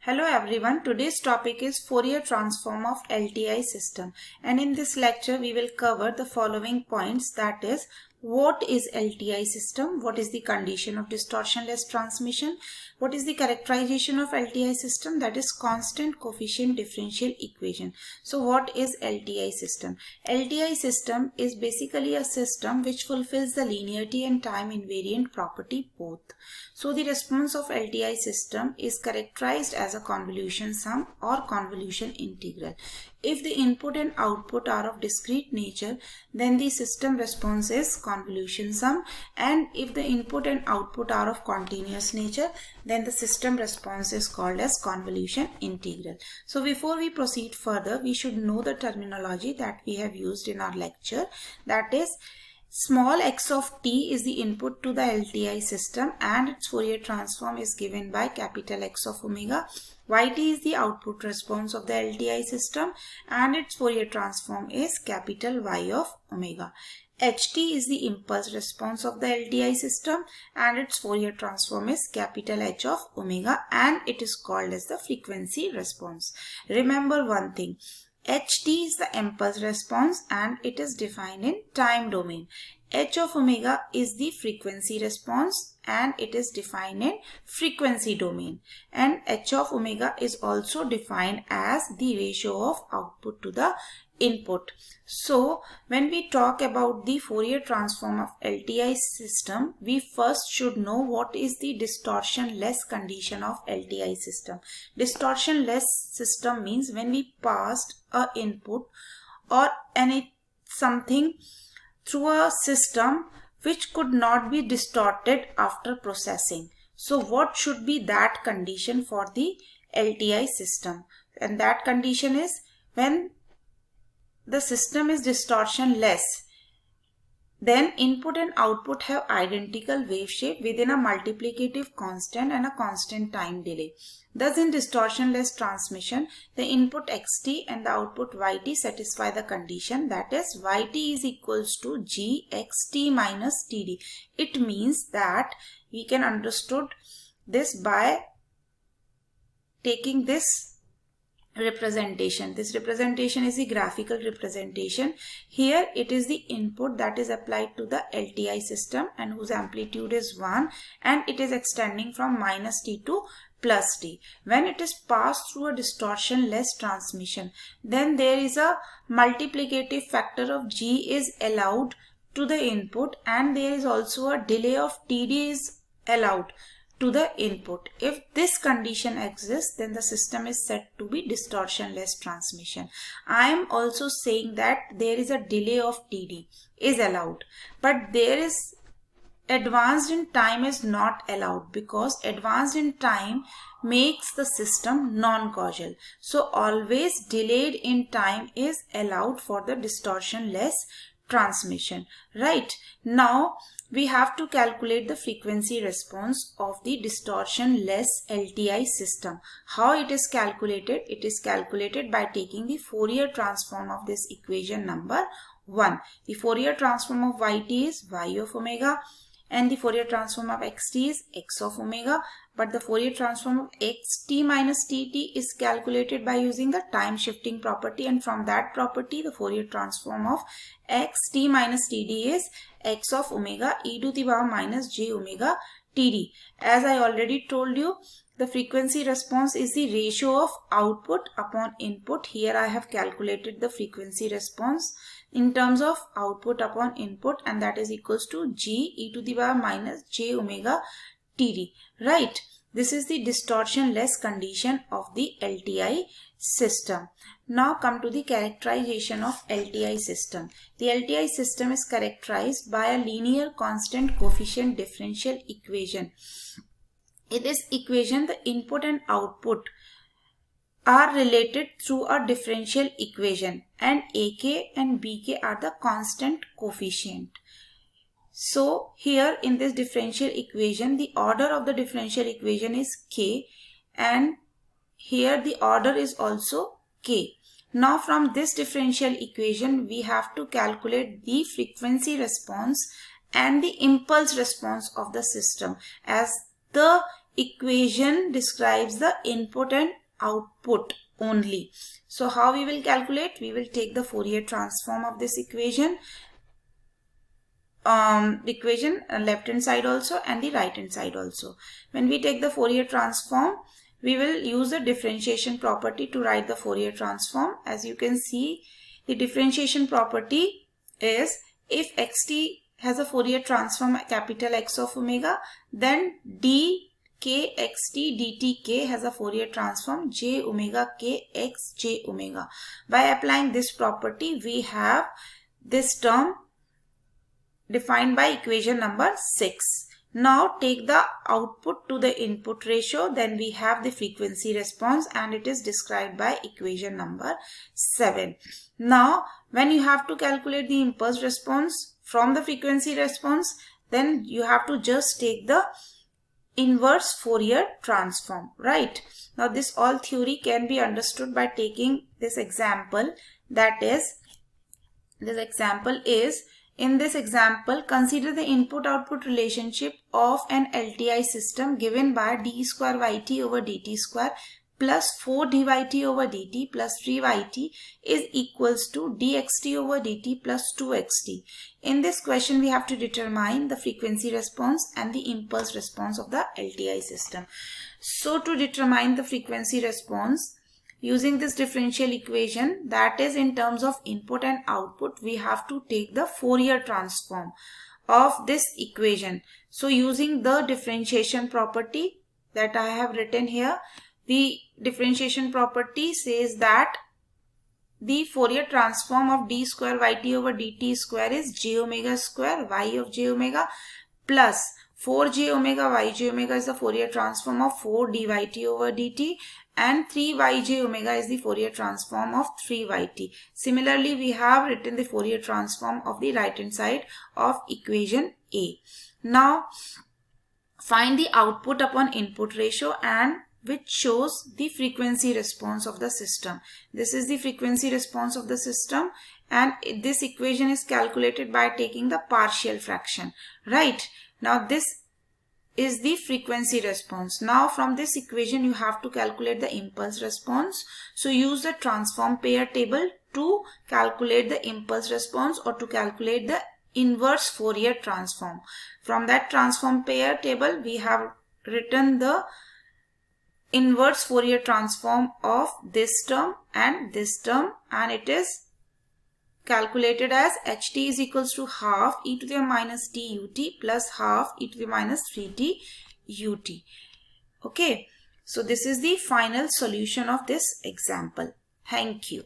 Hello everyone, today's topic is Fourier transform of LTI system, and in this lecture we will cover the following points, that is, what is LTI system, what is the condition of distortionless transmission, what is the characterization of LTI system, that is constant coefficient differential equation. So what is LTI system? LTI system is basically a system which fulfills the linearity and time invariant property both. So the response of LTI system is characterized as a convolution sum or convolution integral. If the input and output are of discrete nature, then the system response is convolution sum, and if the input and output are of continuous nature, then the system response is called as convolution integral. So before we proceed further, we should know the terminology that we have used in our lecture, that is, small x of t is the input to the LTI system and its Fourier transform is given by capital X of omega. Yt is the output response of the LTI system and its Fourier transform is capital Y of omega. Ht is the impulse response of the LTI system and its Fourier transform is capital H of omega, and it is called as the frequency response. Remember one thing. Ht is the impulse response and it is defined in time domain. H of omega is the frequency response and it is defined in frequency domain. And H of omega is also defined as the ratio of output to the input. So when we talk about the Fourier transform of LTI system, we first should know what is the distortionless condition of LTI system. Distortionless system means when we passed a input or something through a system which could not be distorted after processing. So what should be that condition for the LTI system? And that condition is when the system is distortionless, then input and output have identical wave shape within a multiplicative constant and a constant time delay. Thus in distortionless transmission, the input xt and the output yt satisfy the condition, that is yt is equals to gxt minus td. It means that we can understood this by taking this representation. This representation is the graphical representation. Here it is the input that is applied to the LTI system and whose amplitude is 1, and it is extending from minus t to plus t. When it is passed through a distortionless transmission, then there is a multiplicative factor of g is allowed to the input and there is also a delay of td is allowed to the input. If this condition exists, then the system is said to be distortionless transmission. I am also saying that there is a delay of td is allowed, but there is advanced in time is not allowed, because advanced in time makes the system non-causal. So always delayed in time is allowed for the distortionless transmission. Right, now we have to calculate the frequency response of the distortionless LTI system. How it is calculated? It is calculated by taking the Fourier transform of this equation number 1. The Fourier transform of yt is y of omega and the Fourier transform of xt is x of omega, but the Fourier transform of xt minus tt is calculated by using the time shifting property, and from that property the Fourier transform of xt minus td is x of omega e to the power minus j omega td. As I already told you, the frequency response is the ratio of output upon input. Here I have calculated the frequency response in terms of output upon input, and that is equals to g e to the power minus j omega td. Right, this is the distortionless condition of the LTI system. Now come to the characterization of LTI system. The LTI system is characterized by a linear constant coefficient differential equation. In this equation, the input and output are related through a differential equation, and ak and bk are the constant coefficient. So here in this differential equation, the order of the differential equation is k, and here the order is also k. Now from this differential equation, we have to calculate the frequency response and the impulse response of the system, as the equation describes the input and output only. So how we will calculate? We will take the Fourier transform of this equation, left hand side also and the right hand side also. When we take the Fourier transform, we will use the differentiation property to write the Fourier transform. As you can see, the differentiation property is if xt has a Fourier transform capital X of omega, then dk xt dt k has a Fourier transform j omega k x j omega. By applying this property, we have this term defined by equation number 6. Now take the output to the input ratio, then we have the frequency response and it is described by equation number 7. Now when you have to calculate the impulse response from the frequency response, then you have to just take the inverse Fourier transform, right? Now this all theory can be understood by taking this example, that is, in this example, consider the input-output relationship of an LTI system given by d square yt over dt square plus 4 dyt over dt plus 3yt is equals to dxt over dt plus 2xt. In this question, we have to determine the frequency response and the impulse response of the LTI system. So to determine the frequency response, using this differential equation, that is in terms of input and output, we have to take the Fourier transform of this equation. So using the differentiation property that I have written here, the differentiation property says that the Fourier transform of d square yt over dt square is j omega square y of j omega plus 4j omega yj omega is the Fourier transform of 4 dyt over dt, and 3yj omega is the Fourier transform of 3yt. Similarly, we have written the Fourier transform of the right hand side of equation A. Now find the output upon input ratio and which shows the frequency response of the system. This is the frequency response of the system, and this equation is calculated by taking the partial fraction, right? Now this is the frequency response. Now from this equation you have to calculate the impulse response. So use the transform pair table to calculate the impulse response or to calculate the inverse Fourier transform. From that transform pair table we have written the inverse Fourier transform of this term, and it is calculated as ht is equals to half e to the minus t ut plus half e to the minus 3t ut. Okay, so this is the final solution of this example. Thank you.